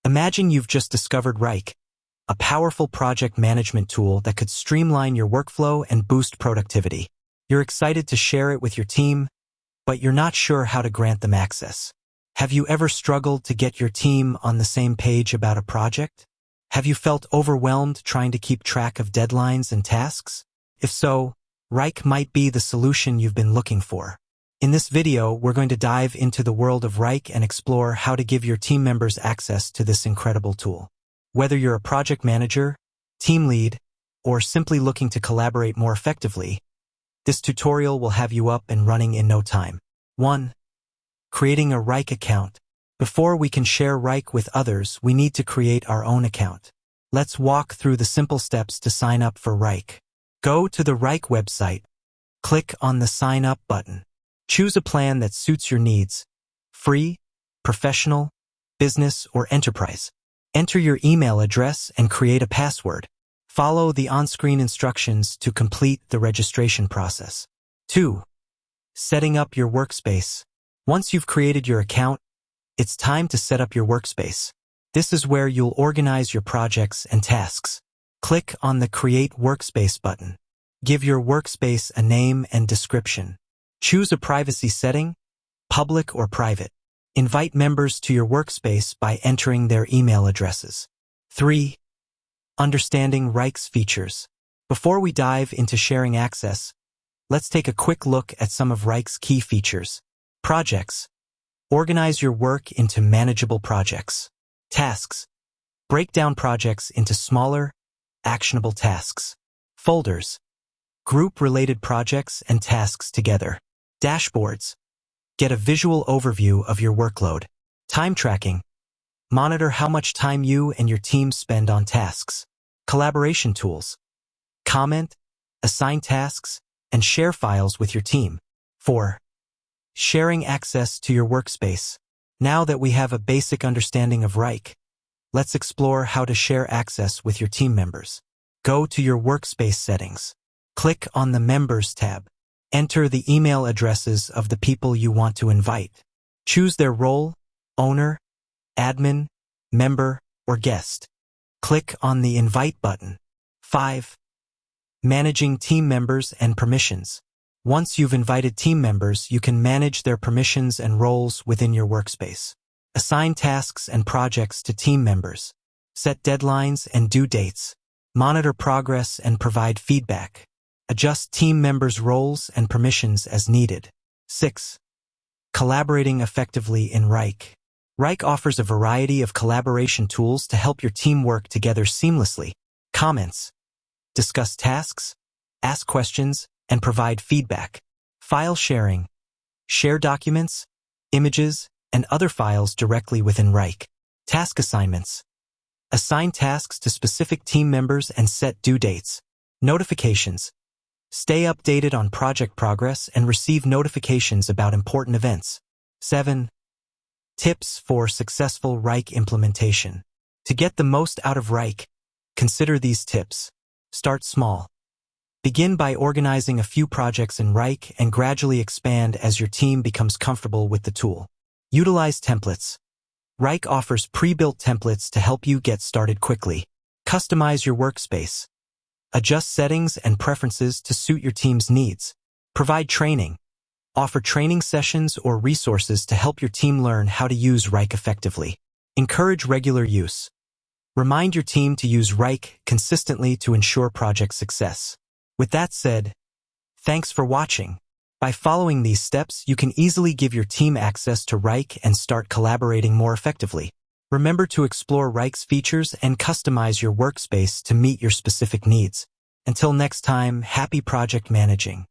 Imagine you've just discovered Wrike, a powerful project management tool that could streamline your workflow and boost productivity. You're excited to share it with your team, but you're not sure how to grant them access. Have you ever struggled to get your team on the same page about a project? Have you felt overwhelmed trying to keep track of deadlines and tasks? If so, Wrike might be the solution you've been looking for. In this video, we're going to dive into the world of Wrike and explore how to give your team members access to this incredible tool. Whether you're a project manager, team lead, or simply looking to collaborate more effectively, this tutorial will have you up and running in no time. 1. Creating a Wrike account. Before we can share Wrike with others, we need to create our own account. Let's walk through the simple steps to sign up for Wrike. Go to the Wrike website. Click on the Sign Up button. Choose a plan that suits your needs: free, professional, business, or enterprise. Enter your email address and create a password. Follow the on-screen instructions to complete the registration process. 2. Setting up your workspace. Once you've created your account, it's time to set up your workspace. This is where you'll organize your projects and tasks. Click on the Create Workspace button. Give your workspace a name and description. Choose a privacy setting, public or private. Invite members to your workspace by entering their email addresses. 3. Understanding Wrike's features. Before we dive into sharing access, let's take a quick look at some of Wrike's key features. Projects. Organize your work into manageable projects. Tasks. Break down projects into smaller, actionable tasks. Folders. Group related projects and tasks together. Dashboards. Get a visual overview of your workload. Time tracking. Monitor how much time you and your team spend on tasks. Collaboration tools. Comment, assign tasks, and share files with your team. 4. Sharing access to your workspace. Now that we have a basic understanding of Wrike, let's explore how to share access with your team members. Go to your workspace settings. Click on the Members tab. Enter the email addresses of the people you want to invite. Choose their role: owner, admin, member, or guest. Click on the Invite button. 5. Managing team members and permissions. Once you've invited team members, you can manage their permissions and roles within your workspace. Assign tasks and projects to team members. Set deadlines and due dates. Monitor progress and provide feedback. Adjust team members' roles and permissions as needed. 6. Collaborating effectively in Wrike. Wrike offers a variety of collaboration tools to help your team work together seamlessly. Comments. Discuss tasks, ask questions, and provide feedback. File sharing. Share documents, images, and other files directly within Wrike. Task assignments. Assign tasks to specific team members and set due dates. Notifications. Stay updated on project progress and receive notifications about important events. 7. Tips for successful Wrike implementation. To get the most out of Wrike, consider these tips. Start small. Begin by organizing a few projects in Wrike and gradually expand as your team becomes comfortable with the tool. Utilize templates. Wrike offers pre-built templates to help you get started quickly. Customize your workspace. Adjust settings and preferences to suit your team's needs. Provide training. Offer training sessions or resources to help your team learn how to use Wrike effectively. Encourage regular use. Remind your team to use Wrike consistently to ensure project success. With that said, thanks for watching. By following these steps, you can easily give your team access to Wrike and start collaborating more effectively. Remember to explore Wrike's features and customize your workspace to meet your specific needs. Until next time, happy project managing.